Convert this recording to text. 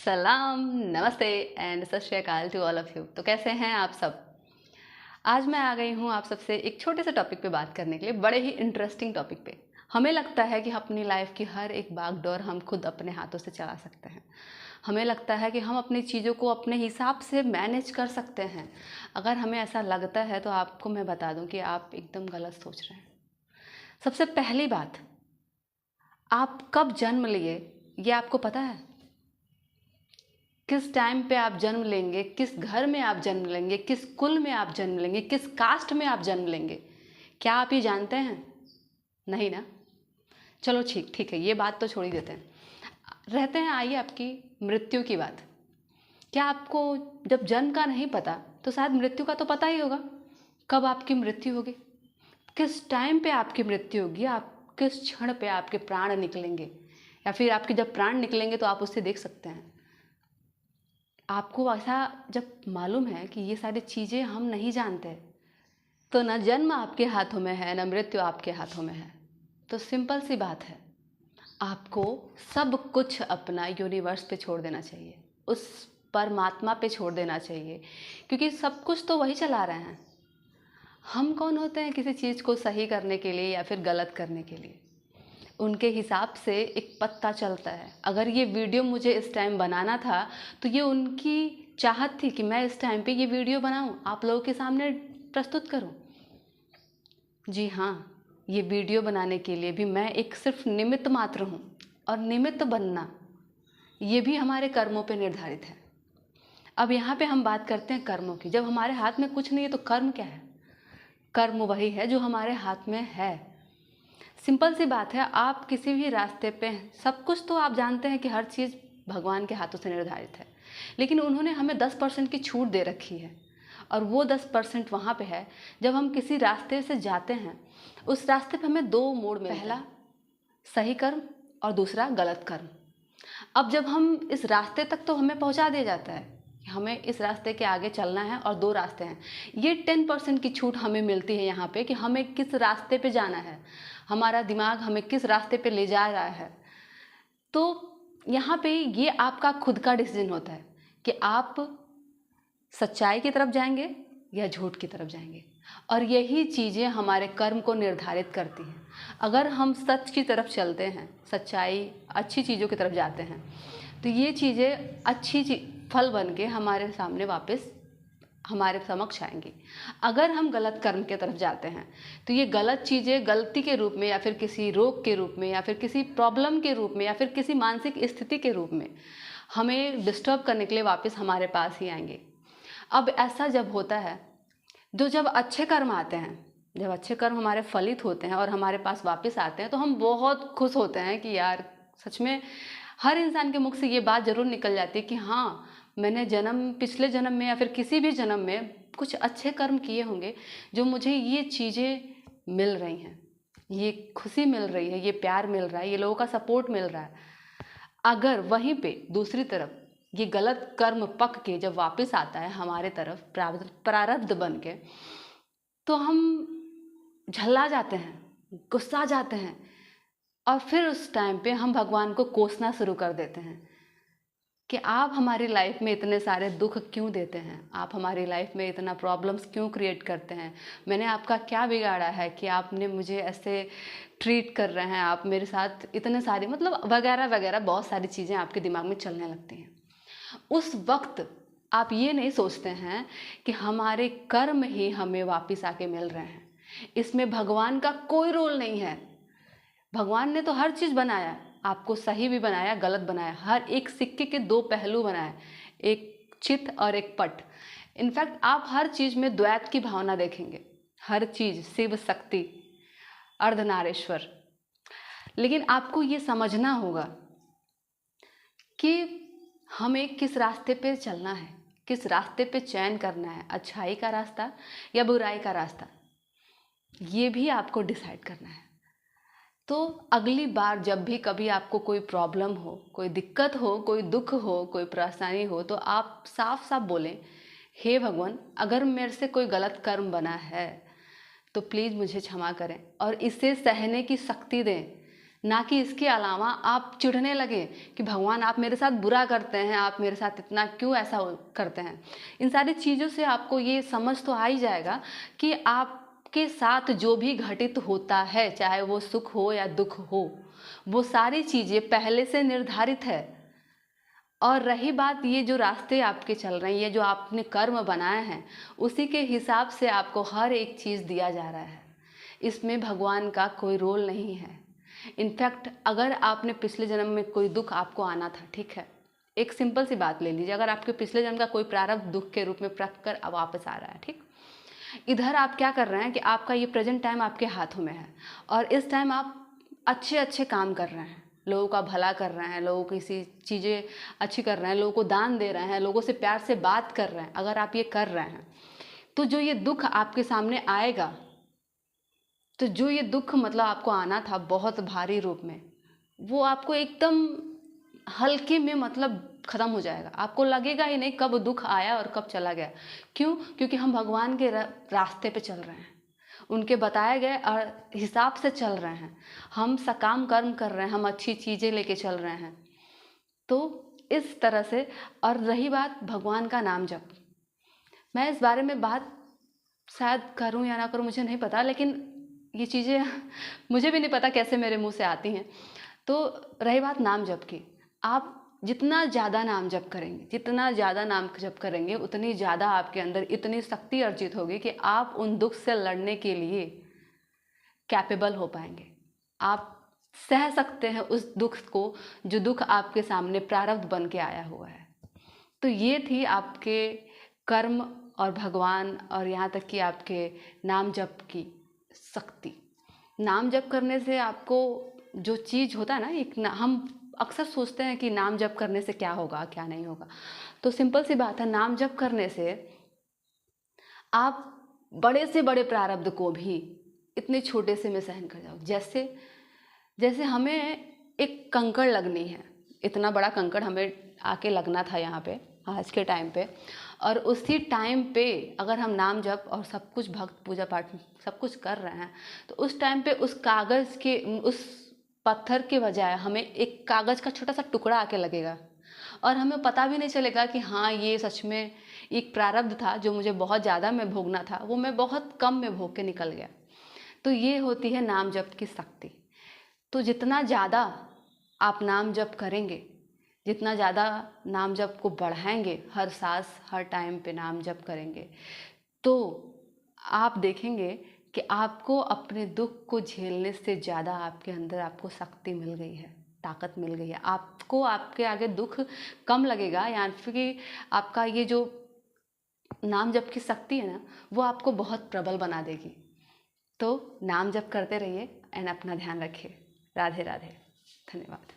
सलाम, नमस्ते एंड सत श्री अकाल टू ऑल ऑफ यू। तो कैसे हैं आप सब। आज मैं आ गई हूँ आप सबसे एक छोटे से टॉपिक पे बात करने के लिए, बड़े ही इंटरेस्टिंग टॉपिक पे। हमें लगता है कि अपनी लाइफ की हर एक बागडोर हम खुद अपने हाथों से चला सकते हैं। हमें लगता है कि हम अपनी चीज़ों को अपने हिसाब से मैनेज कर सकते हैं। अगर हमें ऐसा लगता है तो आपको मैं बता दूँ कि आप एकदम गलत सोच रहे हैं। सबसे पहली बात, आप कब जन्म लिए ये आपको पता है? किस टाइम पे आप जन्म लेंगे, किस घर में आप जन्म लेंगे, किस कुल में आप जन्म लेंगे, किस कास्ट में आप जन्म लेंगे, क्या आप ये जानते हैं? नहीं ना। चलो ठीक ठीक है, ये बात तो छोड़ ही देते हैं। रहते हैं, आइए आपकी मृत्यु की बात। क्या आपको जब जन्म का नहीं पता तो शायद मृत्यु का तो पता ही होगा। कब आपकी मृत्यु होगी, किस टाइम पे आपकी मृत्यु होगी, आप किस क्षण पे आपके प्राण निकलेंगे, या फिर आपके जब प्राण निकलेंगे तो आप उससे देख सकते हैं। आपको ऐसा जब मालूम है कि ये सारी चीज़ें हम नहीं जानते, तो न जन्म आपके हाथों में है, न मृत्यु आपके हाथों में है। तो सिंपल सी बात है, आपको सब कुछ अपना यूनिवर्स पे छोड़ देना चाहिए, उस परमात्मा पे छोड़ देना चाहिए, क्योंकि सब कुछ तो वही चला रहे हैं। हम कौन होते हैं किसी चीज़ को सही करने के लिए या फिर गलत करने के लिए? उनके हिसाब से एक पत्ता चलता है। अगर ये वीडियो मुझे इस टाइम बनाना था तो ये उनकी चाहत थी कि मैं इस टाइम पे ये वीडियो बनाऊं, आप लोगों के सामने प्रस्तुत करूं। जी हाँ, ये वीडियो बनाने के लिए भी मैं एक सिर्फ निमित्त मात्र हूँ, और निमित्त बनना ये भी हमारे कर्मों पे निर्धारित है। अब यहाँ पे हम बात करते हैं कर्मों की। जब हमारे हाथ में कुछ नहीं है तो कर्म क्या है? कर्म वही है जो हमारे हाथ में है। सिंपल सी बात है, आप किसी भी रास्ते पे हैं, सब कुछ तो आप जानते हैं कि हर चीज़ भगवान के हाथों से निर्धारित है, लेकिन उन्होंने हमें 10% की छूट दे रखी है। और वो 10% वहाँ पे है, जब हम किसी रास्ते से जाते हैं उस रास्ते पे हमें दो मोड़ मिलते हैं, पहला सही कर्म और दूसरा गलत कर्म। अब जब हम इस रास्ते तक तो हमें पहुँचा दिया जाता है कि हमें इस रास्ते के आगे चलना है और दो रास्ते हैं। ये 10% की छूट हमें मिलती है यहाँ पे कि हमें किस रास्ते पे जाना है, हमारा दिमाग हमें किस रास्ते पे ले जा रहा है। तो यहाँ पे ये आपका खुद का डिसीजन होता है कि आप सच्चाई की तरफ जाएंगे या झूठ की तरफ जाएंगे, और यही चीज़ें हमारे कर्म को निर्धारित करती हैं। अगर हम सच की तरफ चलते हैं, सच्चाई अच्छी चीज़ों की तरफ जाते हैं, तो ये चीज़ें फल बन के हमारे सामने वापस हमारे समक्ष आएंगी। अगर हम गलत कर्म की तरफ जाते हैं तो ये गलत चीज़ें गलती के रूप में, या फिर किसी रोग के रूप में, या फिर किसी प्रॉब्लम के रूप में, या फिर किसी मानसिक स्थिति के रूप में हमें डिस्टर्ब करने के लिए वापस हमारे पास ही आएंगे। अब ऐसा जब होता है, जब अच्छे कर्म आते हैं, जब अच्छे कर्म हमारे फलित होते हैं और हमारे पास वापस आते हैं, तो हम बहुत खुश होते हैं कि यार सच में हर इंसान के मुख से ये बात ज़रूर निकल जाती है कि हाँ, मैंने पिछले जन्म में या फिर किसी भी जन्म में कुछ अच्छे कर्म किए होंगे, जो मुझे ये चीज़ें मिल रही हैं, ये खुशी मिल रही है, ये प्यार मिल रहा है, ये लोगों का सपोर्ट मिल रहा है। अगर वहीं पे दूसरी तरफ ये गलत कर्म पक के जब वापस आता है हमारे तरफ प्रारब्ध बन के, तो हम झल्ला जाते हैं, गुस्सा जाते हैं, और फिर उस टाइम पे हम भगवान को कोसना शुरू कर देते हैं कि आप हमारी लाइफ में इतने सारे दुख क्यों देते हैं, आप हमारी लाइफ में इतना प्रॉब्लम्स क्यों क्रिएट करते हैं, मैंने आपका क्या बिगाड़ा है कि आपने मुझे ऐसे ट्रीट कर रहे हैं, आप मेरे साथ इतने सारे मतलब वगैरह वगैरह बहुत सारी चीज़ें आपके दिमाग में चलने लगती हैं। उस वक्त आप ये नहीं सोचते हैं कि हमारे कर्म ही हमें वापस आके मिल रहे हैं, इसमें भगवान का कोई रोल नहीं है। भगवान ने तो हर चीज़ बनाया, आपको सही भी बनाया, गलत बनाया, हर एक सिक्के के दो पहलू बनाए, एक चित और एक पट। इनफैक्ट आप हर चीज़ में द्वैत की भावना देखेंगे, हर चीज़ शिव शक्ति अर्धनारेश्वर। लेकिन आपको ये समझना होगा कि हमें किस रास्ते पे चलना है, किस रास्ते पे चयन करना है, अच्छाई का रास्ता या बुराई का रास्ता, ये भी आपको डिसाइड करना है। तो अगली बार जब भी कभी आपको कोई प्रॉब्लम हो, कोई दिक्कत हो, कोई दुख हो, कोई परेशानी हो, तो आप साफ साफ बोलें, हे भगवान, अगर मेरे से कोई गलत कर्म बना है तो प्लीज़ मुझे क्षमा करें और इसे सहने की शक्ति दें, ना कि इसके अलावा आप चिढ़ने लगे कि भगवान आप मेरे साथ बुरा करते हैं, आप मेरे साथ इतना क्यों ऐसा करते हैं। इन सारी चीज़ों से आपको ये समझ तो आ ही जाएगा कि आपके साथ जो भी घटित होता है, चाहे वो सुख हो या दुख हो, वो सारी चीज़ें पहले से निर्धारित है। और रही बात ये जो रास्ते आपके चल रहे हैं, ये जो आपने कर्म बनाए हैं, उसी के हिसाब से आपको हर एक चीज़ दिया जा रहा है। इसमें भगवान का कोई रोल नहीं है। इनफैक्ट अगर आपने पिछले जन्म में कोई दुख आपको आना था, ठीक है, एक सिंपल सी बात ले लीजिए, अगर आपके पिछले जन्म का कोई प्रारब्ध दुख के रूप में प्राप्त कर अब वापस आ रहा है, ठीक, इधर आप क्या कर रहे हैं कि आपका ये प्रेजेंट टाइम आपके हाथों में है और इस टाइम आप अच्छे अच्छे काम कर रहे हैं, लोगों का भला कर रहे हैं, लोगों की सी चीज़ें अच्छी कर रहे हैं, लोगों को दान दे रहे हैं, लोगों से प्यार से बात कर रहे हैं। अगर आप ये कर रहे हैं तो जो ये दुख आपके सामने आएगा, तो जो ये दुख मतलब आपको आना था बहुत भारी रूप में, वो आपको एकदम हल्के में मतलब ख़त्म हो जाएगा। आपको लगेगा ही नहीं कब दुख आया और कब चला गया। क्यों? क्योंकि हम भगवान के रास्ते पे चल रहे हैं, उनके बताए गए और हिसाब से चल रहे हैं, हम सकाम कर्म कर रहे हैं, हम अच्छी चीज़ें लेके चल रहे हैं। तो इस तरह से। और रही बात भगवान का नाम जप, मैं इस बारे में बात शायद करूं या ना करूं मुझे नहीं पता, लेकिन ये चीज़ें मुझे भी नहीं पता कैसे मेरे मुंह से आती हैं। तो रही बात नाम जप की, आप जितना ज़्यादा नाम जप करेंगे, जितना ज़्यादा नाम जप करेंगे, उतनी ज़्यादा आपके अंदर इतनी शक्ति अर्जित होगी कि आप उन दुख से लड़ने के लिए कैपेबल हो पाएंगे। आप सह सकते हैं उस दुख को, जो दुख आपके सामने प्रारब्ध बन के आया हुआ है। तो ये थी आपके कर्म और भगवान और यहाँ तक कि आपके नाम जप की शक्ति। नाम जप करने से आपको जो चीज़ होता है ना, एक हम अक्सर सोचते हैं कि नाम जप करने से क्या होगा क्या नहीं होगा। तो सिंपल सी बात है, नाम जप करने से आप बड़े से बड़े प्रारब्ध को भी इतने छोटे से में सहन कर जाओ। जैसे जैसे हमें एक कंकड़ लगनी है, इतना बड़ा कंकड़ हमें आके लगना था यहाँ पे आज के टाइम पे, और उसी टाइम पे अगर हम नाम जप और सब कुछ भक्त पूजा पाठ सब कुछ कर रहे हैं, तो उस टाइम पे उस कागज़ के, उस पत्थर के बजाय हमें एक कागज़ का छोटा सा टुकड़ा आके लगेगा और हमें पता भी नहीं चलेगा कि हाँ ये सच में एक प्रारब्ध था जो मुझे बहुत ज़्यादा में भोगना था, वो मैं बहुत कम में भोग के निकल गया। तो ये होती है नाम जप की शक्ति। तो जितना ज़्यादा आप नाम जप करेंगे, जितना ज़्यादा नाम जप को बढ़ाएंगे, हर सांस हर टाइम पे नाम जप करेंगे, तो आप देखेंगे कि आपको अपने दुख को झेलने से ज़्यादा आपके अंदर आपको शक्ति मिल गई है, ताकत मिल गई है। आपको आपके आगे दुख कम लगेगा, यानी कि आपका ये जो नाम जप की शक्ति है ना, वो आपको बहुत प्रबल बना देगी। तो नाम जप करते रहिए एंड अपना ध्यान रखिए। राधे राधे, धन्यवाद।